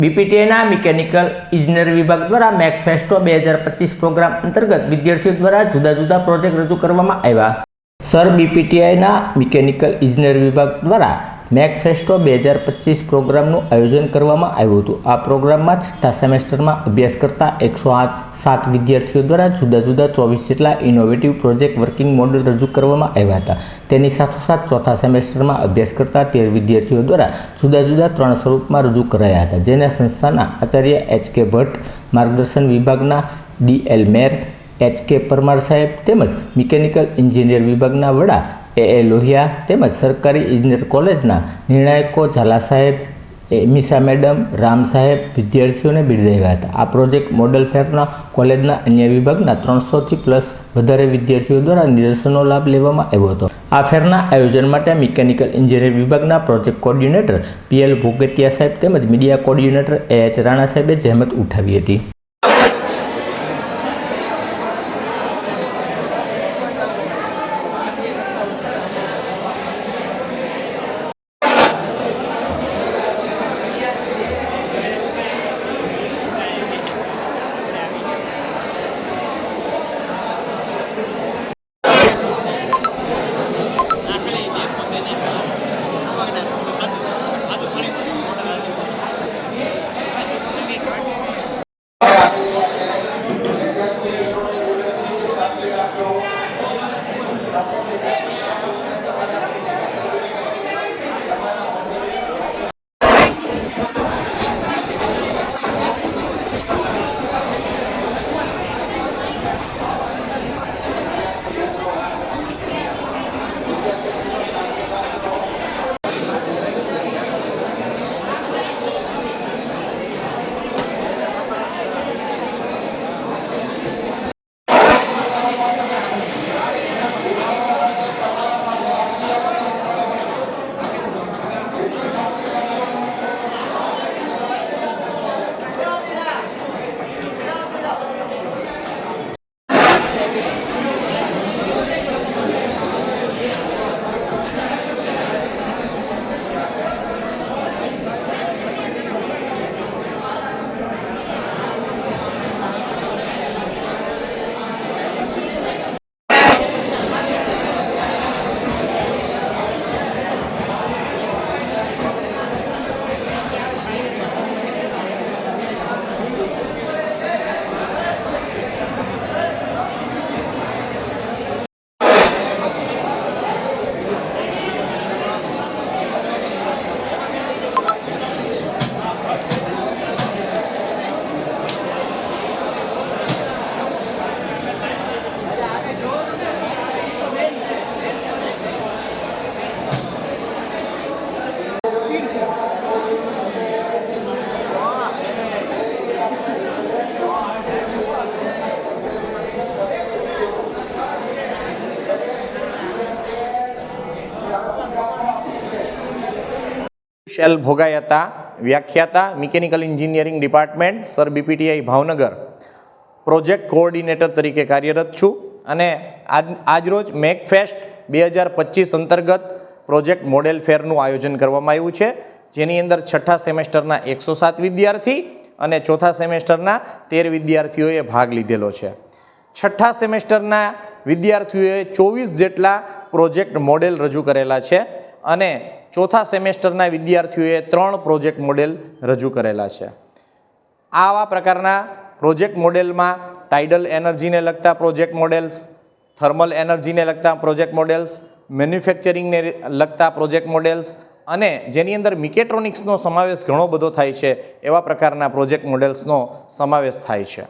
बीपीटीआईના mechanical ઇજનેરી વિભાગ દ્વારા મેકફેસ્ટો 2025 પ્રોગ્રામ અંતર્ગત વિદ્યાર્થીઓ દ્વારા જુદા જુદા પ્રોજેક્ટ રજૂ કરવામાં આવ્યા। સર બીપીટીઆઈના મિકેનિકલ ઇજનેરી વિભાગ દ્વારા મેકફેસ્ટો 2025 પ્રોગ્રામનું આયોજન કરવામાં આવ્યું હતું। આ પ્રોગ્રામમાં છઠ્ઠા સેમેસ્ટરમાં અભ્યાસ કરતા 107 વિદ્યાર્થીઓ દ્વારા જુદા જુદા 24 જેટલા ઇનોવેટિવ પ્રોજેક્ટ વર્કિંગ મોડેલ રજૂ કરવામાં આવ્યા હતા। તેની સાથોસાથ ચોથા સેમેસ્ટરમાં અભ્યાસ કરતા 13 વિદ્યાર્થીઓ દ્વારા જુદા જુદા 3 સ્વરૂપમાં રજૂ કરાયા હતા, જેને સંસ્થાના આચાર્ય એચ.કે. ભટ્ટ, માર્ગદર્શન વિભાગના ડી.એલ. મેર, એચ.કે. પરમાર સાહેબ તેમજ મિકેનિકલ એન્જિનિયર વિભાગના વડા એ.એ. લોહિયા તેમજ સરકારી ઇજનેર કોલેજના નિર્ણાયકો ઝાલા સાહેબ, મિસા મેડમ, રામ સાહેબ વિદ્યાર્થીઓને બિરદાવ્યા હતા। આ પ્રોજેક્ટ મોડેલ ફેરના કોલેજના અન્ય વિભાગના 300થી પ્લસ વધારે વિદ્યાર્થીઓ દ્વારા નિદર્શનનો લાભ લેવામાં આવ્યો હતો। આ ફેરના આયોજન માટે મિકેનિકલ એન્જિનિયર વિભાગના પ્રોજેક્ટ કોર્ડિનેટર પી.એલ. ભોગતિયા સાહેબ તેમજ મીડિયા કોર્ડિનેટર એ.એચ. રાણા સાહેબે જહેમત ઉઠાવી હતી। શેલ ભોગાયતા, વ્યાખ્યાતા mechanical engineering department, sir BPTI Bhavnagar, project coordinator તરીકે કાર્યરત છું અને આજરોજ મેકફેસ્ટ 2025 અંતર્ગત પ્રોજેક્ટ મોડેલ ફેરનું આયોજન કરવામાં આવ્યું છે, જેની અંદર છઠ્ઠા સેમેસ્ટરના 107 વિદ્યાર્થી અને ચોથા સેમેસ્ટરના 13 વિદ્યાર્થીઓએ ભાગ લીધેલો છે। છઠ્ઠા સેમેસ્ટરના વિદ્યાર્થીઓએ 24 જેટલા પ્રોજેક્ટ મોડેલ રજૂ કરેલા છે અને ચોથા સેમેસ્ટરના વિદ્યાર્થીઓએ 3 પ્રોજેક્ટ મોડેલ રજૂ કરેલા છે। આવા પ્રકારના પ્રોજેક્ટ મોડેલમાં ટાઇડલ એનર્જીને લગતા પ્રોજેક્ટ મોડેલ્સ, થર્મલ એનર્જીને લગતા પ્રોજેક્ટ મોડેલ્સ, મેન્યુફેક્ચરિંગને લગતા પ્રોજેક્ટ મોડેલ્સ અને જેની અંદર મિકેટ્રોનિક્સનો સમાવેશ ઘણો બધો થાય છે, એવા પ્રકારના પ્રોજેક્ટ મોડેલ્સનો સમાવેશ થાય છે।